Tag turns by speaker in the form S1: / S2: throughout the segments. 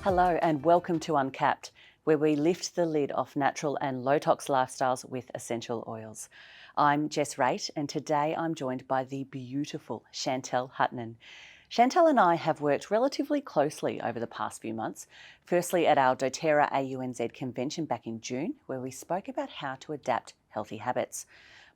S1: Hello and welcome to Uncapped, where we lift the lid off natural and low-tox lifestyles with essential oils. I'm Jess Raitt, and today I'm joined by the beautiful Chantel Hutnan. Chantel and I have worked relatively closely over the past few months, firstly at our dōTERRA AUNZ convention back in June, where we spoke about how to adapt healthy habits.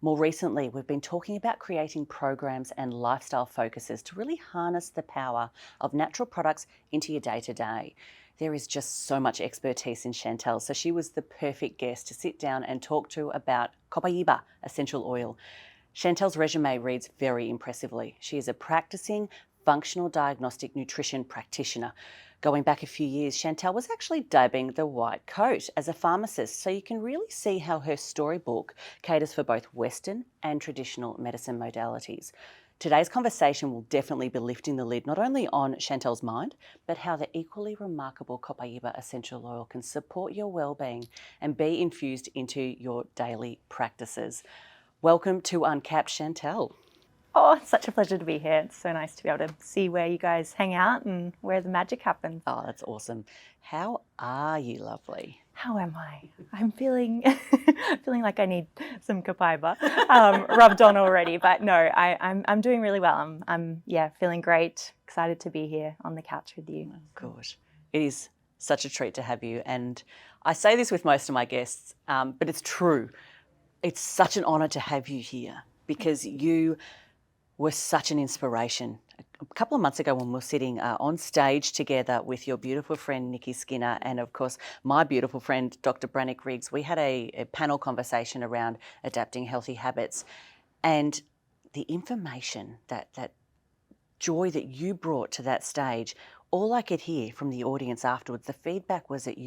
S1: More recently, we've been talking about creating programs and lifestyle focuses to really harness the power of natural products into your day-to-day. There is just so much expertise in Chantel, so she was the perfect guest to sit down and talk to about Copaiba essential oil. Chantel's resume reads very impressively. She is a practicing functional diagnostic nutrition practitioner. Going back a few years, Chantel was actually dabbing the white coat as a pharmacist, so you can really see how her storybook caters for both Western and traditional medicine modalities. Today's conversation will definitely be lifting the lid not only on Chantel's mind, but how the equally remarkable Copaiba essential oil can support your well-being and be infused into your daily practices. Welcome to Uncapped, Chantel.
S2: Oh, it's such a pleasure to be here. It's so nice to be able to see where you guys hang out and where the magic happens.
S1: Oh, that's awesome. How are you, lovely?
S2: How am I? I'm feeling like I need some Copaiba rubbed on already, but no, I'm doing really well. I'm feeling great. Excited to be here on the couch with you.
S1: Oh, good. It is such a treat to have you, and I say this with most of my guests, but it's true. It's such an honour to have you here because you were such an inspiration. A couple of months ago when we were sitting on stage together with your beautiful friend Nikki Skinner and of course my beautiful friend Dr. Brannick Riggs, we had a panel conversation around adapting healthy habits, and the information, that joy that you brought to that stage, all I could hear from the audience afterwards, the feedback was that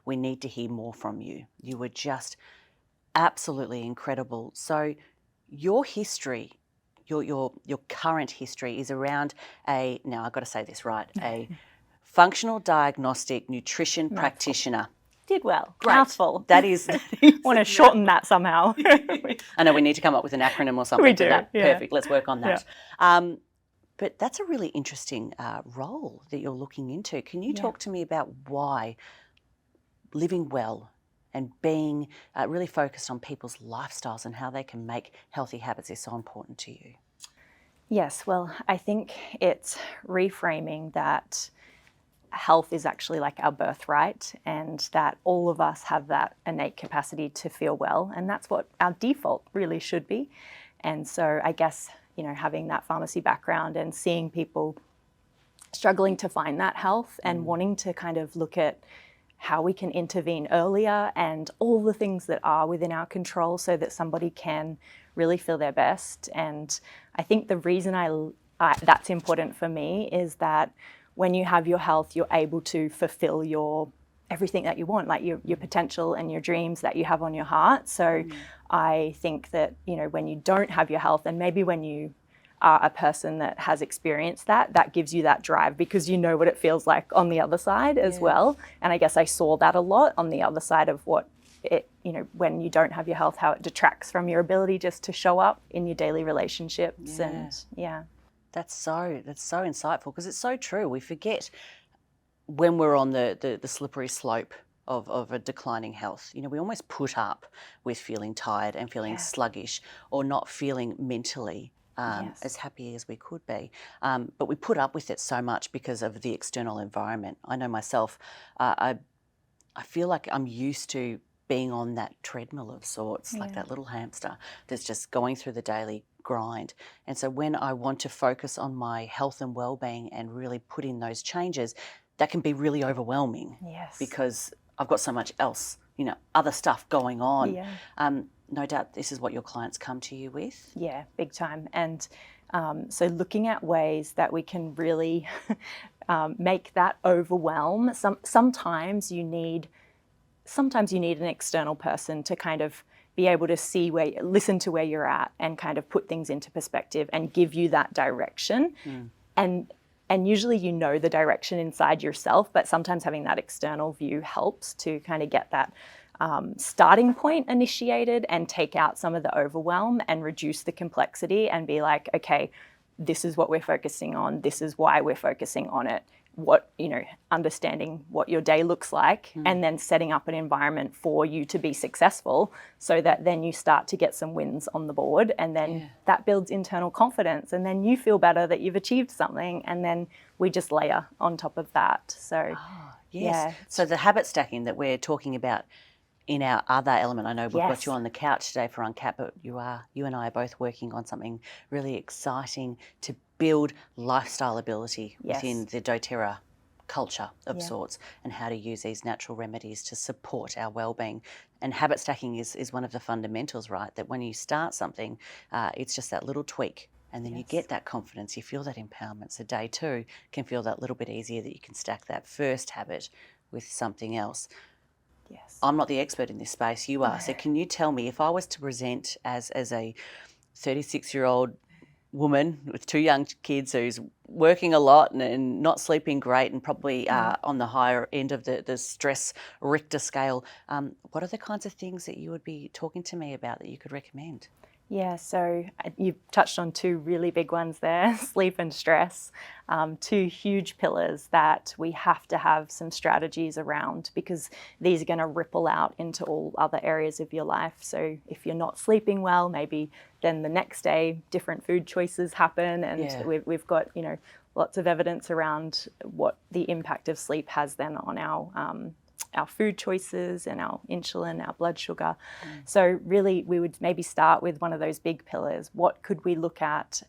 S1: we need to hear more from you. You were just absolutely incredible. So your history, your current history is around now I've got to say this right, a functional diagnostic nutrition practitioner.
S2: Did well.
S1: Great.
S2: Mouthful.
S1: That is
S2: want to shorten that somehow.
S1: I know we need to come up with an acronym or something.
S2: We do.
S1: Yeah. Perfect. Let's work on that.
S2: Yeah.
S1: But that's a really interesting role that you're looking into. Can you talk to me about why living well and being really focused on people's lifestyles and how they can make healthy habits is so important to you?
S2: Yes, well, I think it's reframing that health is actually like our birthright and that all of us have that innate capacity to feel well, and that's what our default really should be. And so I guess, having that pharmacy background and seeing people struggling to find that health and wanting to kind of look at how we can intervene earlier and all the things that are within our control so that somebody can really feel their best. And I think the reason that's important for me is that when you have your health, you're able to fulfill everything that you want, like your potential and your dreams that you have on your heart. So I think that, when you don't have your health, and maybe when you are a person that has experienced that gives you that drive because you know what it feels like on the other side as well. And I guess I saw that a lot on the other side of what it, when you don't have your health, how it detracts from your ability just to show up in your daily relationships. That's
S1: so insightful because it's so true. We forget when we're on the slippery slope of a declining health. We almost put up with feeling tired and feeling sluggish or not feeling mentally as happy as we could be. But we put up with it so much because of the external environment. I know myself, I feel like I'm used to being on that treadmill of sorts, like that little hamster that's just going through the daily grind. And so when I want to focus on my health and well-being and really put in those changes, that can be really overwhelming because I've got so much else, other stuff going on. No doubt this is what your clients come to you with. Yeah,
S2: big time. And so looking at ways that we can really make that overwhelm. Sometimes you need an external person to kind of be able to listen to where you're at and kind of put things into perspective and give you that direction. And usually the direction inside yourself, but sometimes having that external view helps to kind of get that starting point initiated and take out some of the overwhelm and reduce the complexity and be like, okay, this is what we're focusing on, this is why we're focusing on it, what, understanding what your day looks like, and then setting up an environment for you to be successful, so that then you start to get some wins on the board, and then that builds internal confidence, and then you feel better that you've achieved something, and then we just layer on top of that. So
S1: So the habit stacking that we're talking about in our other element, I know we've got you on the couch today for Uncapped, but you and I are both working on something really exciting to build lifestyle ability within the dōTERRA culture of sorts, and how to use these natural remedies to support our well-being. And habit stacking is one of the fundamentals, right? That when you start something, it's just that little tweak, and then you get that confidence, you feel that empowerment. So day 2 can feel that little bit easier, that you can stack that first habit with something else.
S2: Yes.
S1: I'm not the expert in this space, you are. So can you tell me, if I was to present as a 36-year-old woman with 2 young kids who's working a lot and not sleeping great, and probably on the higher end of the stress Richter scale, what are the kinds of things that you would be talking to me about that you could recommend?
S2: Yeah, so you've touched on 2 really big ones there, sleep and stress, 2 huge pillars that we have to have some strategies around, because these are going to ripple out into all other areas of your life. So if you're not sleeping well, maybe then the next day different food choices happen, and we've got, lots of evidence around what the impact of sleep has then on our food choices and our insulin, our blood sugar. So really we would maybe start with one of those big pillars. What could we look at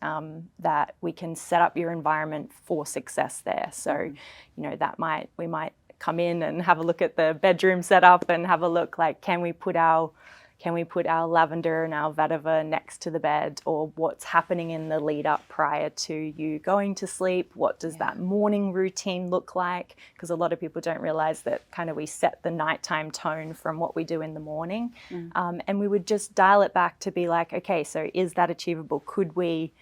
S2: that we can set up your environment for success there? So, we might come in and have a look at the bedroom setup and have a look, like, can we put our lavender and our vetiver next to the bed, or what's happening in the lead up prior to you going to sleep? What does that morning routine look like? Because a lot of people don't realize that kind of we set the nighttime tone from what we do in the morning. And we would just dial it back to be like, okay, so is that achievable? Could we,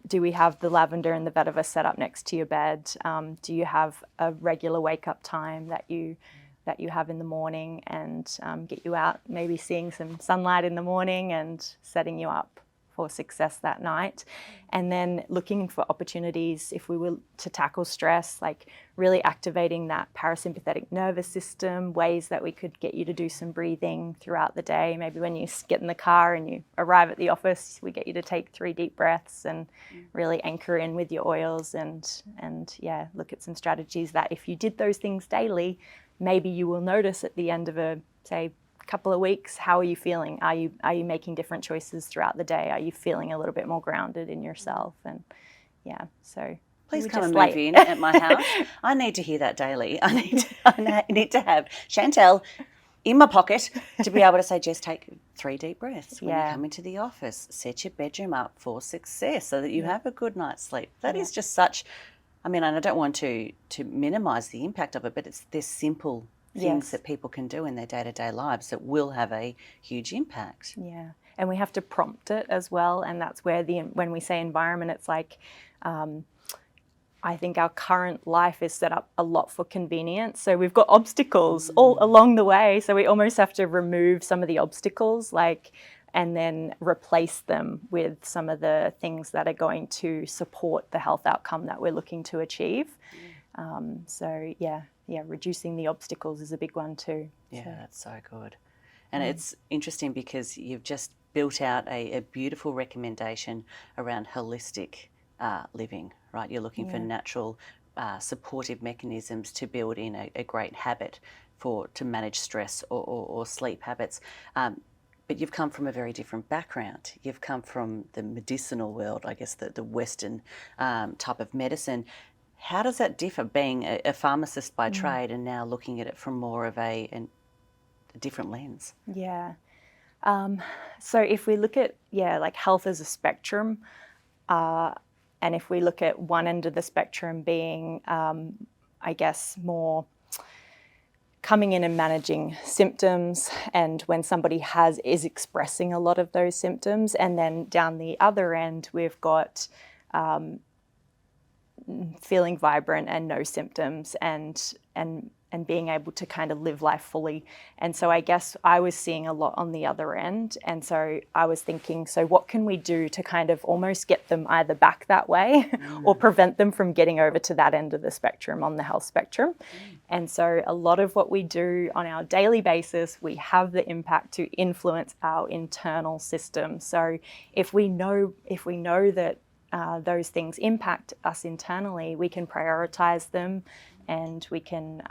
S2: do we have the lavender and the vetiver set up next to your bed? Do you have a regular wake up time that you have in the morning, and get you out, maybe seeing some sunlight in the morning and setting you up for success that night? And then looking for opportunities, if we were to tackle stress, like really activating that parasympathetic nervous system, ways that we could get you to do some breathing throughout the day. Maybe when you get in the car and you arrive at the office, we get you to take 3 deep breaths and really anchor in with your oils, and look at some strategies that if you did those things daily, maybe you will notice at the end of a couple of weeks, how are you feeling? Are you making different choices throughout the day? Are you feeling a little bit more grounded in yourself? And so
S1: please come and move in at my house. I need to hear that daily. I need to have Chantel in my pocket to be able to say, just take 3 deep breaths when you come into the office. Set your bedroom up for success so that you have a good night's sleep. That is just such. And I don't want to minimise the impact of it, but they're simple things that people can do in their day-to-day lives that will have a huge impact.
S2: Yeah, and we have to prompt it as well, and that's where when we say environment, it's like, I think our current life is set up a lot for convenience. So we've got obstacles all along the way, so we almost have to remove some of the obstacles, and then replace them with some of the things that are going to support the health outcome that we're looking to achieve. Reducing the obstacles is a big one too.
S1: Yeah, that's so good. And it's interesting because you've just built out a beautiful recommendation around holistic living, right? You're looking for natural supportive mechanisms to build in a great habit to manage stress or sleep habits. But you've come from a very different background. You've come from the medicinal world, I guess, the Western type of medicine. How does that differ, being a pharmacist by trade and now looking at it from more of a different lens?
S2: Yeah. So if we look at, health as a spectrum, and if we look at one end of the spectrum being, more coming in and managing symptoms, and when somebody is expressing a lot of those symptoms, and then down the other end we've got feeling vibrant and no symptoms, and and being able to kind of live life fully. And so I guess I was seeing a lot on the other end. And so I was thinking, so what can we do to kind of almost get them either back that way or prevent them from getting over to that end of the spectrum on the health spectrum? And so a lot of what we do on our daily basis, we have the impact to influence our internal system. So if we know that those things impact us internally, we can prioritize them, and we can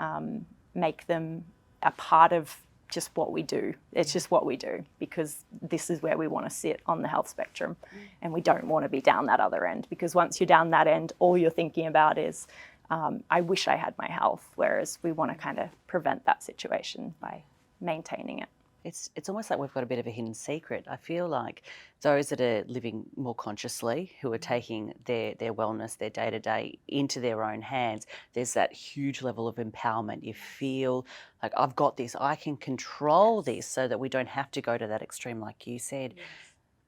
S2: make them a part of just what we do. It's just what we do, because this is where we want to sit on the health spectrum, and we don't want to be down that other end, because once you're down that end, all you're thinking about is, I wish I had my health, whereas we want to kind of prevent that situation by maintaining it.
S1: It's almost like we've got a bit of a hidden secret. I feel like those that are living more consciously, who are taking their wellness, their day-to-day into their own hands, there's that huge level of empowerment. You feel like, I've got this, I can control this, so that we don't have to go to that extreme like you said. Yes.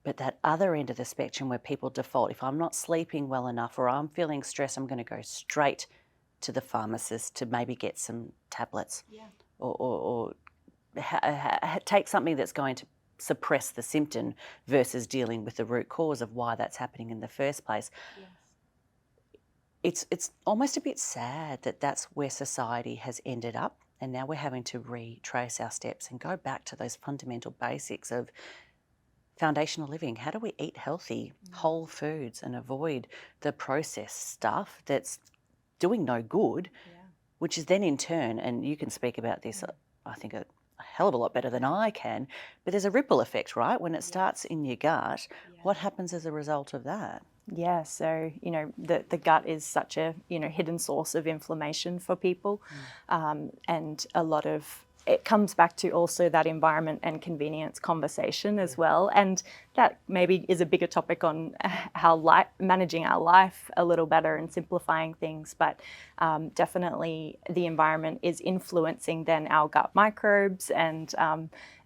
S1: But that other end of the spectrum where people default, if I'm not sleeping well enough or I'm feeling stressed, I'm going to go straight to the pharmacist to maybe get some tablets, or take something that's going to suppress the symptom versus dealing with the root cause of why that's happening in the first place. Yes. It's almost a bit sad that that's where society has ended up, and now we're having to retrace our steps and go back to those fundamental basics of foundational living. How do we eat healthy, whole foods, and avoid the processed stuff that's doing no good, which is then in turn, and you can speak about this, I think, a hell of a lot better than I can, but there's a ripple effect, right? When it starts in your gut, what happens as a result of that?
S2: Yeah, so, the gut is such a, hidden source of inflammation for people. And a lot of it comes back to also that environment and convenience conversation as well. And that maybe is a bigger topic on how managing our life a little better and simplifying things. But definitely the environment is influencing then our gut microbes, and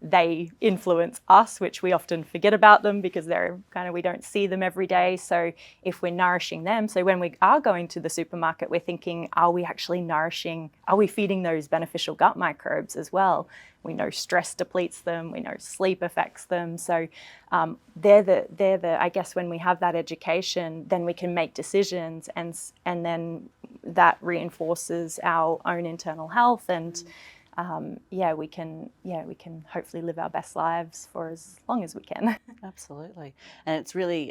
S2: they influence us, which we often forget about them because we don't see them every day. So if we're nourishing them, so when we are going to the supermarket, we're thinking, are we feeding those beneficial gut microbes as well? We know stress depletes them. We know sleep affects them. So they're the I guess when we have that education, then we can make decisions, and then that reinforces our own internal health, and we can hopefully live our best lives for as long as we can.
S1: Absolutely. And it's really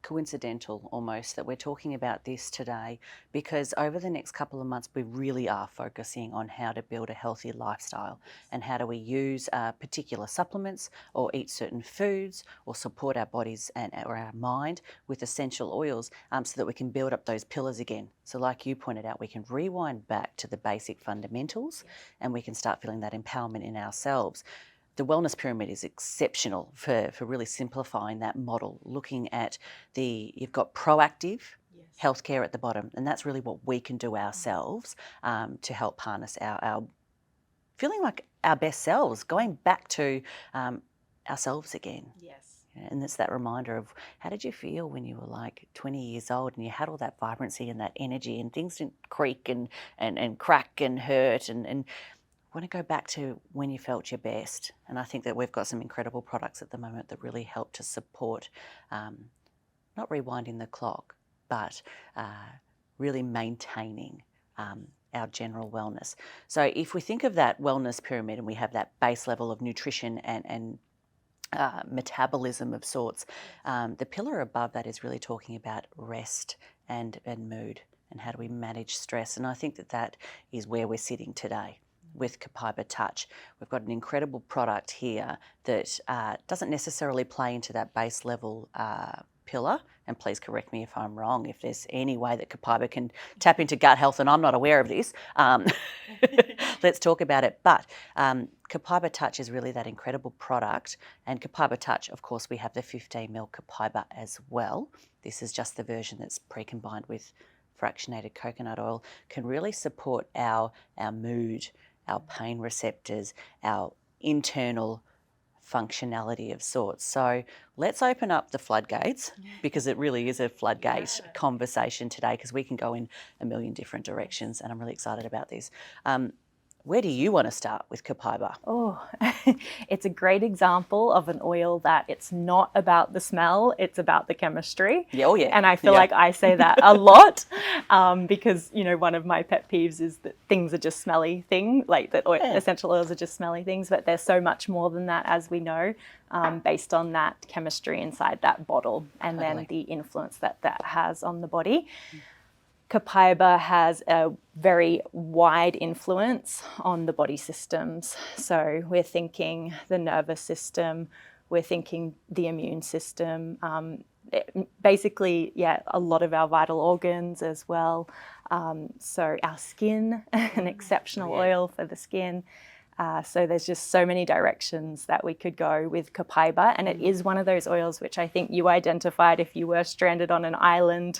S1: coincidental almost that we're talking about this today, because over the next couple of months we really are focusing on how to build a healthy lifestyle, and how do we use particular supplements or eat certain foods or support our bodies or our mind with essential oils, so that we can build up those pillars again. So like you pointed out, we can rewind back to the basic fundamentals, and we can start feeling that empowerment in ourselves. The wellness pyramid is exceptional for really simplifying that model, looking at you've got proactive healthcare at the bottom, and that's really what we can do ourselves to help harness our feeling like our best selves, going back to ourselves again. Yes. And it's that reminder of, how did you feel when you were like 20 years old and you had all that vibrancy and that energy, and things didn't creak and crack and hurt, and want to go back to when you felt your best. And I think that we've got some incredible products at the moment that really help to support, not rewinding the clock, but really maintaining our general wellness. So if we think of that wellness pyramid, and we have that base level of nutrition and metabolism of sorts, the pillar above that is really talking about rest and mood, and how do we manage stress. And I think that is where we're sitting today with Copaiba Touch. We've got an incredible product here that doesn't necessarily play into that base level pillar, and please correct me if I'm wrong, if there's any way that Copaiba can tap into gut health and I'm not aware of this, let's talk about it. But Copaiba Touch is really that incredible product, and Copaiba Touch, of course, we have the 15ml Copaiba as well. This is just the version that's pre-combined with fractionated coconut oil, can really support our mood, our pain receptors, our internal functionality of sorts. So let's open up the floodgates, because it really is a floodgate conversation today, because we can go in a million different directions, and I'm really excited about this. Where do you want to start with Copaiba?
S2: Oh, it's a great example of an oil that it's not about the smell, it's about the chemistry.
S1: Yeah, oh yeah.
S2: And I feel like I say that a lot because, you know, one of my pet peeves is that things are just smelly things, like that essential oils are just smelly things, but there's so much more than that, as we know, based on that chemistry inside that bottle and then the influence that that has on the body. Copaiba has a very wide influence on the body systems. So we're thinking the nervous system, we're thinking the immune system, basically, yeah, a lot of our vital organs as well. So our skin, an exceptional oil for the skin. So there's just so many directions that we could go with Copaiba, and it is one of those oils which I think you identified if you were stranded on an island.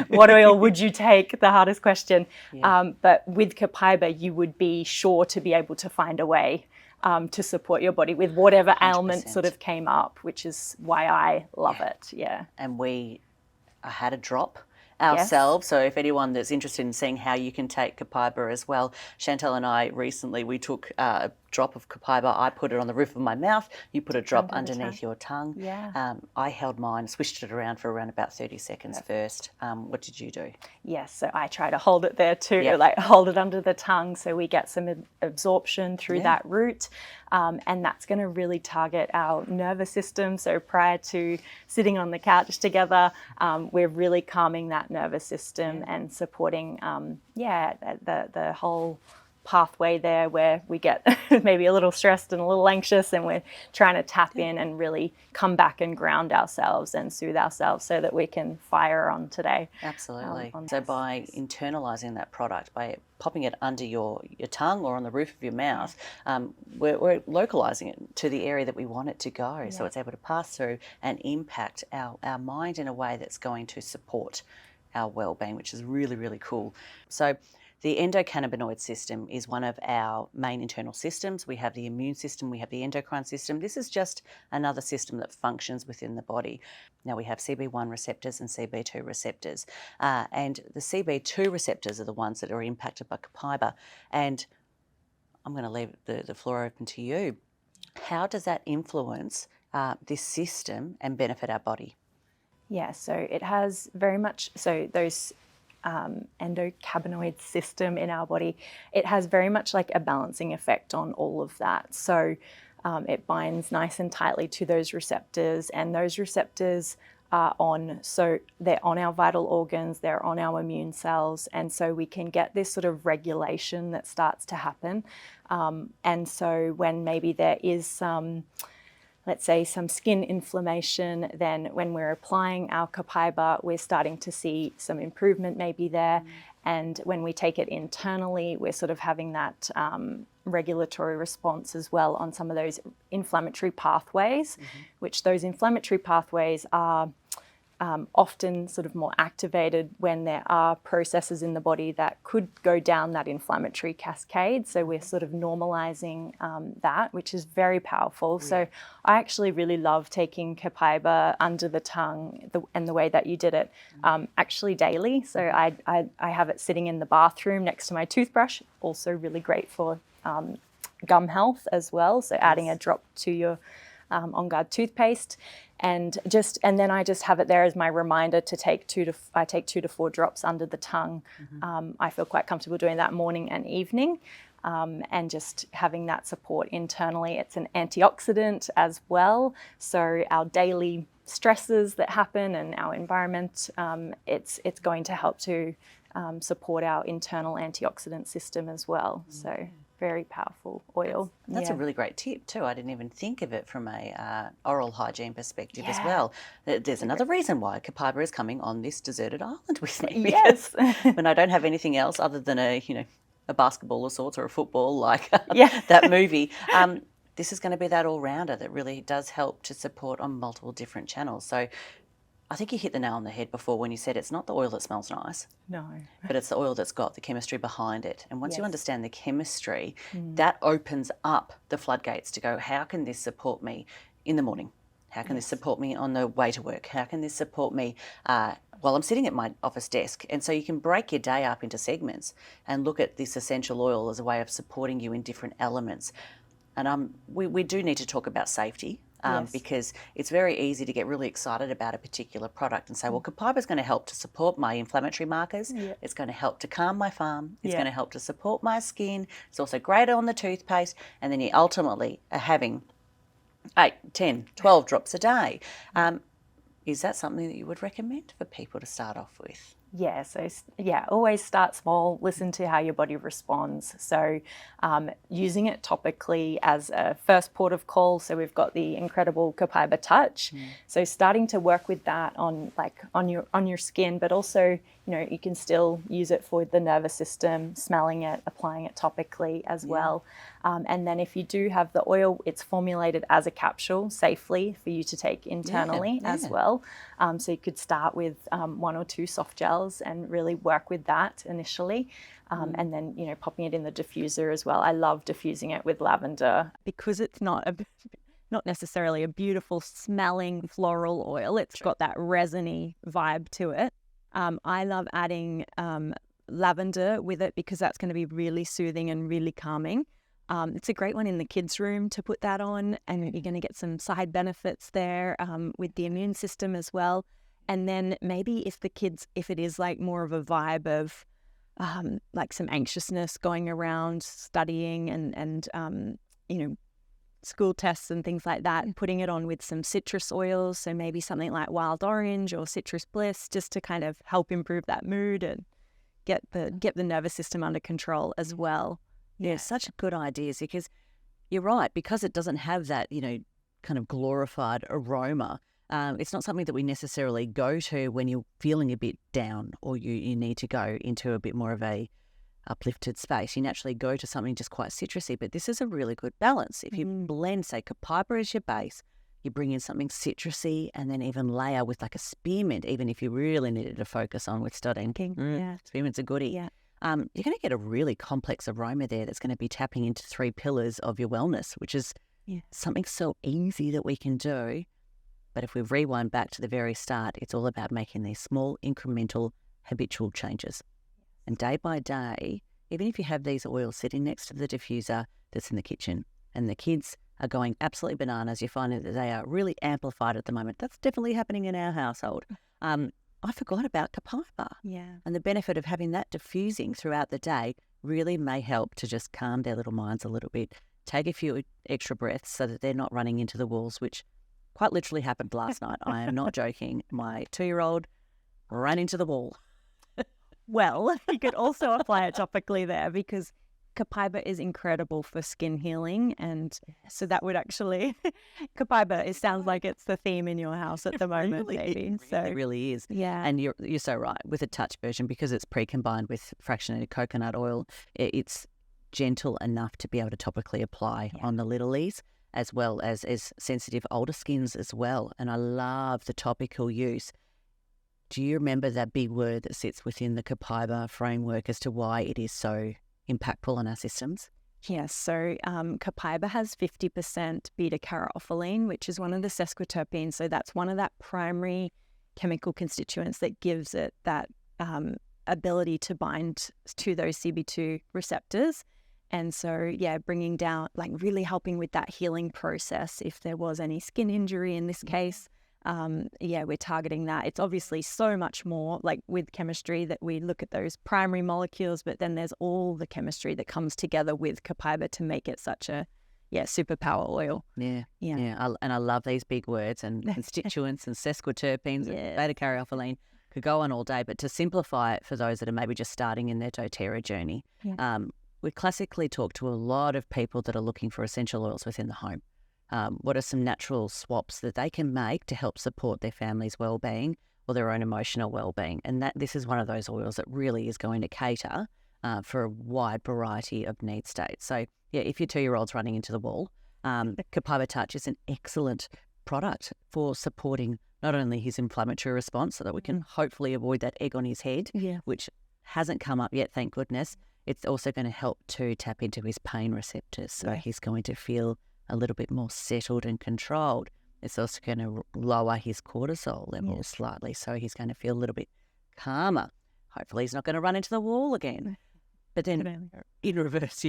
S2: What oil would you take? The hardest question. Yeah. But with Copaiba, you would be sure to be able to find a way to support your body with whatever 100%. Ailment sort of came up, which is why I love it. Yeah.
S1: And we had a drop ourselves. Yes. So if anyone that's interested in seeing how you can take Copaiba as well, Chantel and I recently, we took a drop of Copaiba. I put it on the roof of my mouth. You put a drop underneath your tongue.
S2: Yeah.
S1: I held mine, swished it around for around about 30 seconds first. What did you do?
S2: Yes, so I try to hold it there too, like hold it under the tongue so we get some absorption through that root. And that's going to really target our nervous system. So prior to sitting on the couch together, we're really calming that nervous system and supporting, the whole pathway there where we get maybe a little stressed and a little anxious, and we're trying to tap in and really come back and ground ourselves and soothe ourselves so that we can fire on today.
S1: Absolutely. So by internalizing that product, by popping it under your tongue or on the roof of your mouth, we're localizing it to the area that we want it to go. So it's able to pass through and impact our mind in a way that's going to support our well-being, which is really, really cool. So the endocannabinoid system is one of our main internal systems. We have the immune system, we have the endocrine system. This is just another system that functions within the body. Now we have CB1 receptors and CB2 receptors. And the CB2 receptors are the ones that are impacted by Copaiba. And I'm going to leave the floor open to you. How does that influence this system and benefit our body?
S2: Yeah, so it has very much, so those endocannabinoid system in our body, it has very much like a balancing effect on all of that. So it binds nice and tightly to those receptors, and those receptors are they're on our vital organs, they're on our immune cells, and so we can get this sort of regulation that starts to happen. And so when maybe there is some, let's say, some skin inflammation, then when we're applying our Copaiba, we're starting to see some improvement maybe there. And when we take it internally, we're sort of having that regulatory response as well on some of those inflammatory pathways, which those inflammatory pathways are often sort of more activated when there are processes in the body that could go down that inflammatory cascade. So we're sort of normalizing that, which is very powerful. Yeah. So I actually really love taking Copaiba under the tongue and the way that you did it, actually daily. So I have it sitting in the bathroom next to my toothbrush, also really great for gum health as well. So adding a drop to your On Guard toothpaste, and then I just have it there as my reminder to take 2 to 4 drops under the tongue. I feel quite comfortable doing that morning and evening, and just having that support internally. It's an antioxidant as well, so our daily stresses that happen and our environment, it's going to help to support our internal antioxidant system as well. So very powerful oil.
S1: That's a really great tip too. I didn't even think of it from a oral hygiene perspective as well. There's another reason why Copaiba is coming on this deserted island with me.
S2: Yes.
S1: When I don't have anything else other than a basketball of sorts or a football like that movie, this is going to be that all-rounder that really does help to support on multiple different channels. So I think you hit the nail on the head before when you said it's not the oil that smells nice.
S2: No.
S1: But it's the oil that's got the chemistry behind it. And once you understand the chemistry, that opens up the floodgates to go, how can this support me in the morning, How can this support me on the way to work? How can this support me while I'm sitting at my office desk? And so you can break your day up into segments and look at this essential oil as a way of supporting you in different elements. And we do need to talk about safety. Because it's very easy to get really excited about a particular product and say, well, Copaiba is going to help to support my inflammatory markers. It's going to help to calm my farm. It's going to help to support my skin. It's also great on the toothpaste. And then you ultimately are having 8, 10, 12 drops a day. Is that something that you would recommend for people to start off with?
S2: Yeah, so always start small, listen to how your body responds. So using it topically as a first port of call. So we've got the incredible Copaiba Touch. So starting to work with that on your skin, but also, you can still use it for the nervous system, smelling it, applying it topically as well. And then if you do have the oil, it's formulated as a capsule safely for you to take internally as well. So you could start with 1 or 2 soft gels and really work with that initially. And then, popping it in the diffuser as well. I love diffusing it with lavender because it's not necessarily a beautiful smelling floral oil. It's got that resiny vibe to it. I love adding lavender with it because that's going to be really soothing and really calming. It's a great one in the kids' room to put that on, and you're going to get some side benefits there with the immune system as well. And then maybe if it is like more of a vibe of like some anxiousness going around studying and school tests and things like that, and putting it on with some citrus oils, so maybe something like wild orange or citrus bliss, just to kind of help improve that mood and get the nervous system under control as well.
S1: Yeah, such good ideas, because you're right, because it doesn't have that, kind of glorified aroma. It's not something that we necessarily go to when you're feeling a bit down or you need to go into a bit more of a uplifted space. You naturally go to something just quite citrusy, but this is a really good balance. If you blend, say, Copaiba as your base, you bring in something citrusy and then even layer with like a spearmint, even if you really needed to focus on with studying. Spearmint's a goodie.
S2: Yeah.
S1: You're going to get a really complex aroma there that's going to be tapping into 3 pillars of your wellness, which is something so easy that we can do. But if we rewind back to the very start, it's all about making these small, incremental, habitual changes. And day by day, even if you have these oils sitting next to the diffuser that's in the kitchen and the kids are going absolutely bananas, you find that they are really amplified at the moment. That's definitely happening in our household. I forgot about Copaiba. And the benefit of having that diffusing throughout the day really may help to just calm their little minds a little bit, take a few extra breaths so that they're not running into the walls, which quite literally happened last night. I am not joking. My 2-year-old ran into the wall.
S2: Well, you could also apply it topically there, because Copaiba is incredible for skin healing, and so that would actually Copaiba, it sounds like it's the theme in your house at the moment, maybe.
S1: It really is.
S2: Yeah.
S1: And you're so right. With a touch version, because it's pre-combined with fractionated coconut oil, it's gentle enough to be able to topically apply on the littlies, as well as sensitive older skins as well. And I love the topical use. Do you remember that big word that sits within the Copaiba framework as to why it is so impactful on our systems?
S2: Yes, so Copaiba has 50% beta-caryophyllene, which is one of the sesquiterpenes. So that's one of that primary chemical constituents that gives it that ability to bind to those CB2 receptors. And so, bringing down, like really helping with that healing process if there was any skin injury in this case. We're targeting that. It's obviously so much more, like with chemistry, that we look at those primary molecules, but then there's all the chemistry that comes together with Copaiba to make it such a superpower oil.
S1: And I love these big words and constituents and sesquiterpenes and beta-caryophyllene. Could go on all day, but to simplify it for those that are maybe just starting in their dōTERRA journey, we classically talk to a lot of people that are looking for essential oils within the home. What are some natural swaps that they can make to help support their family's well-being or their own emotional well-being? And this is one of those oils that really is going to cater for a wide variety of need states. So, if your 2-year-old's running into the wall, Copaiba Touch is an excellent product for supporting not only his inflammatory response, so that we can hopefully avoid that egg on his head, which hasn't come up yet, thank goodness. It's also going to help to tap into his pain receptors, so he's going to feel a little bit more settled and controlled. It's also going to lower his cortisol levels slightly, so he's going to feel a little bit calmer. Hopefully he's not going to run into the wall again. But then in reverse,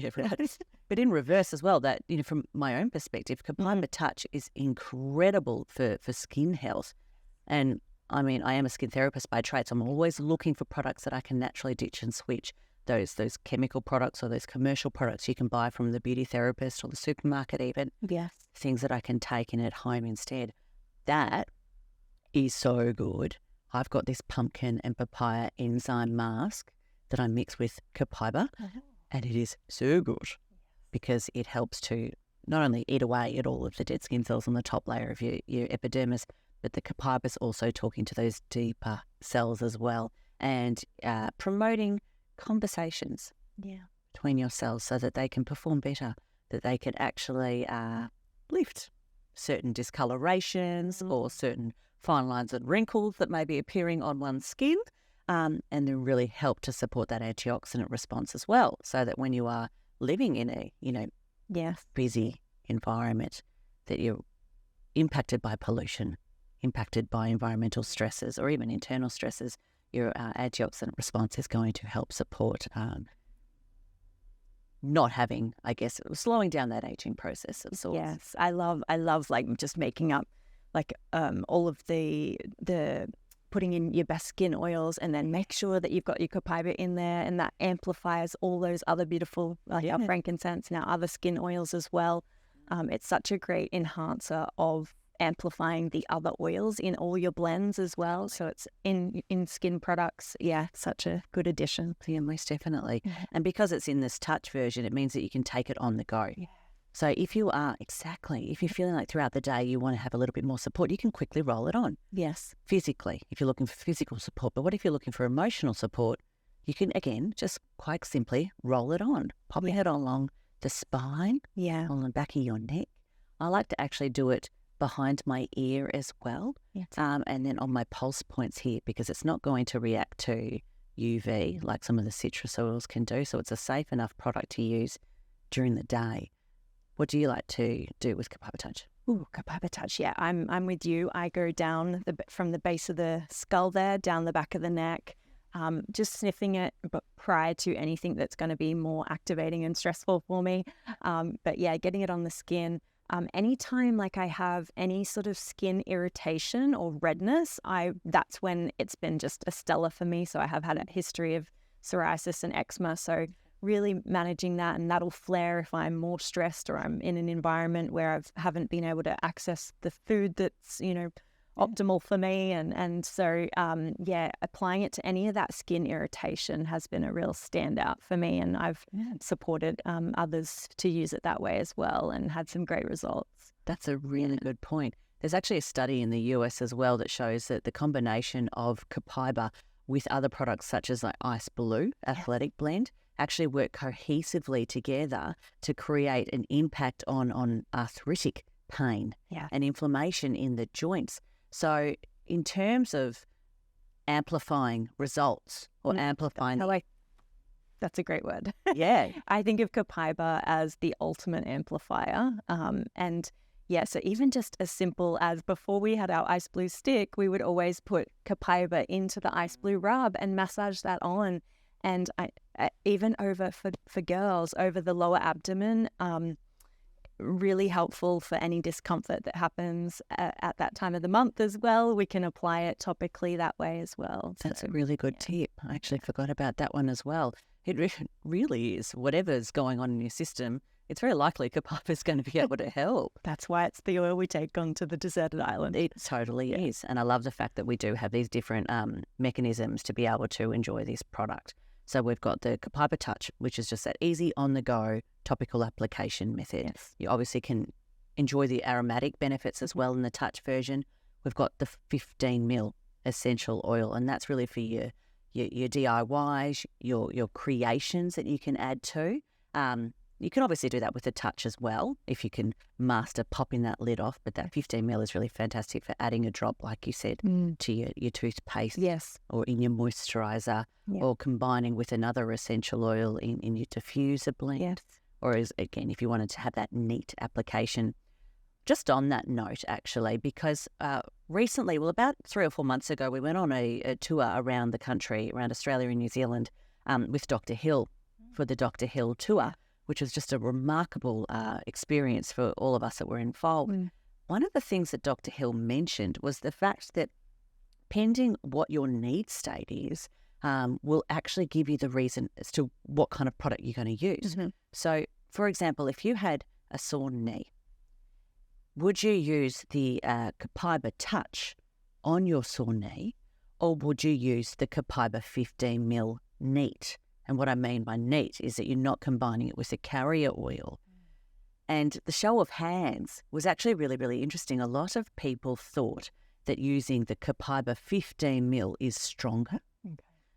S1: but in reverse as well, that, from my own perspective, Copaiba Touch is incredible for skin health. And I mean, I am a skin therapist by trade, so I'm always looking for products that I can naturally ditch and switch. Those chemical products or those commercial products you can buy from the beauty therapist or the supermarket even.
S2: Yes.
S1: Things that I can take in at home instead. That is so good. I've got this pumpkin and papaya enzyme mask that I mix with Copaiba, and it is so good because it helps to not only eat away at all of the dead skin cells on the top layer of your epidermis, but the Copaiba is also talking to those deeper cells as well and promoting conversations between your cells so that they can perform better, that they can actually lift certain discolorations or certain fine lines and wrinkles that may be appearing on one's skin, and then really help to support that antioxidant response as well, so that when you are living in a busy environment, that you're impacted by pollution, impacted by environmental stresses or even internal stresses, your antioxidant response is going to help support not having, I guess, slowing down that aging process of sorts.
S2: Yes, I love like just making up like all of the putting in your best skin oils, and then make sure that you've got your Copaiba in there, and that amplifies all those other beautiful our frankincense and our other skin oils as well. It's such a great enhancer of amplifying the other oils in all your blends as well. So it's in skin products. Yeah, such a good addition.
S1: Yeah, most definitely. And because it's in this touch version, it means that you can take it on the go. Yeah. So if you're feeling like throughout the day you want to have a little bit more support, you can quickly roll it on.
S2: Yes.
S1: Physically, if you're looking for physical support. But what if you're looking for emotional support? You can, again, just quite simply roll it on. Popping it along the spine, on the back of your neck. I like to actually do it behind my ear as well, and then on my pulse points here, because it's not going to react to UV like some of the citrus oils can do. So it's a safe enough product to use during the day. What do you like to do with Copaiba Touch?
S2: Ooh, Copaiba Touch. Yeah, I'm with you. I go down from the base of the skull there, down the back of the neck, just sniffing it, but prior to anything that's going to be more activating and stressful for me. But yeah, getting it on the skin. Anytime like I have any sort of skin irritation or redness, that's when it's been just a stellar for me. So I have had a history of psoriasis and eczema. So really managing that, and that'll flare if I'm more stressed or I'm in an environment where I haven't been able to access the food that's, optimal for me. And so, applying it to any of that skin irritation has been a real standout for me. And I've supported others to use it that way as well and had some great results.
S1: That's a really good point. There's actually a study in the US as well that shows that the combination of Copaiba with other products such as like Ice Blue Athletic Blend actually work cohesively together to create an impact on arthritic pain and inflammation in the joints. So in terms of amplifying results or amplifying...
S2: That's a great word.
S1: Yeah.
S2: I think of Copaiba as the ultimate amplifier. So even just as simple as before we had our Ice Blue stick, we would always put Copaiba into the Ice Blue rub and massage that on. And even over for girls, over the lower abdomen, really helpful for any discomfort that happens at that time of the month as well. We can apply it topically that way as well.
S1: That's a really good tip. I actually forgot about that one as well. It really is. Whatever's going on in your system, it's very likely Copaiba is going to be able to help.
S2: That's why it's the oil we take onto the deserted island.
S1: It totally is. And I love the fact that we do have these different mechanisms to be able to enjoy this product. So we've got the Copaiba Touch, which is just that easy on-the-go topical application method.
S2: Yes.
S1: You obviously can enjoy the aromatic benefits as well in the Touch version. We've got the 15 ml essential oil, and that's really for your DIYs, your creations that you can add to. You can obviously do that with the Touch as well if you can master popping that lid off, but that 15 ml is really fantastic for adding a drop, like you said, to your toothpaste or in your moisturiser or combining with another essential oil in your diffuser blend. Or, again, if you wanted to have that neat application. just on that note, actually, because recently, well, about 3 or 4 months ago, we went on a tour around the country, around Australia and New Zealand, with Dr. Hill for the Dr. Hill tour, which was just a remarkable experience for all of us that were involved. One of the things that Dr. Hill mentioned was the fact that pending what your need state is, will actually give you the reason as to what kind of product you're going to use. So, for example, if you had a sore knee, would you use the Copaiba Touch on your sore knee, or would you use the Copaiba 15ml neat? And what I mean by neat is that you're not combining it with a carrier oil. And the show of hands was actually really, really interesting. A lot of people thought that using the Copaiba 15ml is stronger.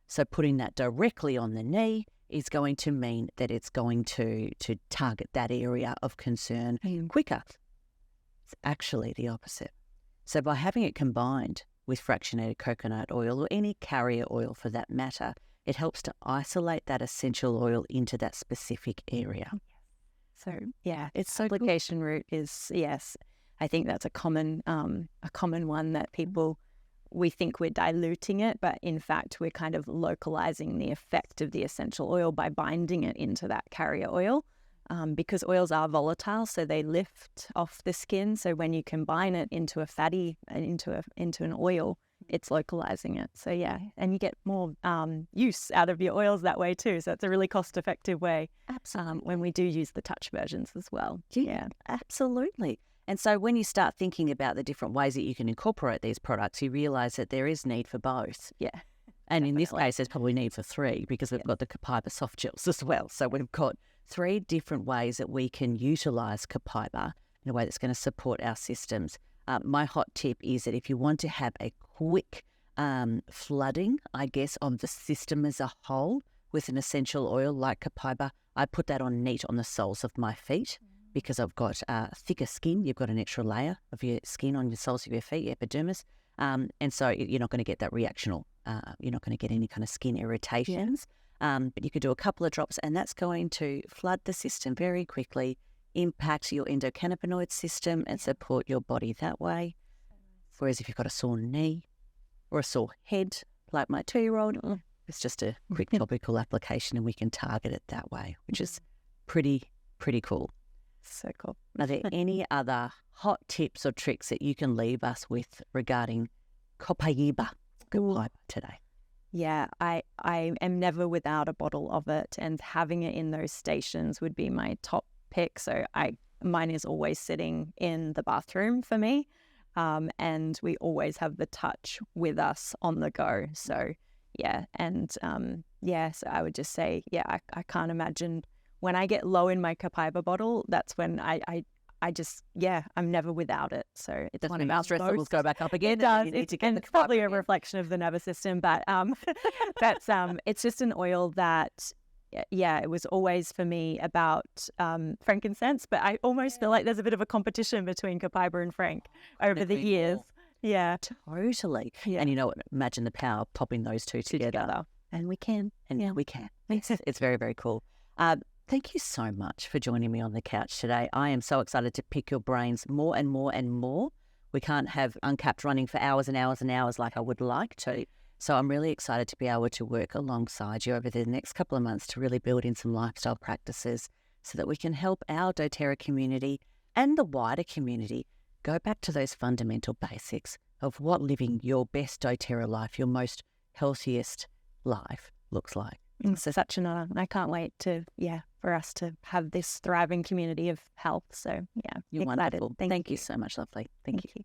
S1: So putting that directly on the knee is going to mean that it's going to target that area of concern quicker. It's actually the opposite. So by having it combined with fractionated coconut oil, or any carrier oil for that matter, it helps to isolate that essential oil into that specific area.
S2: So yeah, its application route is, yes, I think that's a common one that people, we think we're diluting it, but in fact we're kind of localizing the effect of the essential oil by binding it into that carrier oil, because oils are volatile, so they lift off the skin. So when you combine it into a fatty, into an oil, it's localizing it. So yeah, and you get more use out of your oils that way too. So it's a really cost-effective way.
S1: Absolutely.
S2: When we do use the touch versions as well.
S1: Yeah, absolutely. And so when you start thinking about the different ways that you can incorporate these products, you realise that there is need for both.
S2: Yeah.
S1: And in this case, there's probably need for 3, because we've got the Copaiba soft gels as well. So we've got 3 different ways that we can utilise Copaiba in a way that's going to support our systems. My hot tip is that if you want to have a quick flooding, I guess, of the system as a whole with an essential oil like Copaiba, I put that on neat on the soles of my feet. Because I've got thicker skin, you've got an extra layer of your skin on the soles of your feet, your epidermis, and so you're not going to get that reactional. You're not going to get any kind of skin irritations. But you could do a couple of drops, and that's going to flood the system very quickly, impact your endocannabinoid system, and support your body that way. Whereas if you've got a sore knee or a sore head, like my 2-year-old, it's just a quick topical application, and we can target it that way, which is pretty cool.
S2: So cool.
S1: Are there any other hot tips or tricks that you can leave us with regarding Copaiba today?
S2: Yeah, I am never without a bottle of it, and having it in those stations would be my top pick. So mine is always sitting in the bathroom for me, and we always have the touch with us on the go. So yeah, and so I would just say, I can't imagine. When I get low in my Copaiba bottle, that's when I just, I'm never without it. So it's one of our
S1: stress levels go back up again.
S2: It does.
S1: It's
S2: probably a reflection of the nervous system, but it's just an oil that, it was always for me about frankincense, but I almost feel like there's a bit of a competition between Copaiba and Frank over the years. Yeah.
S1: Totally. Yeah. And imagine the power of popping those two together. And we can. And we can. It's very, very cool. Thank you so much for joining me on the couch today. I am so excited to pick your brains more and more and more. We can't have Uncapped running for hours and hours and hours like I would like to. So I'm really excited to be able to work alongside you over the next couple of months to really build in some lifestyle practices so that we can help our dōTERRA community and the wider community go back to those fundamental basics of what living your best dōTERRA life, your most healthiest life looks like.
S2: It's such an honor. I can't wait for us to have this thriving community of health. So
S1: you're
S2: excited.
S1: wonderful. Thank you so much, lovely. Thank you.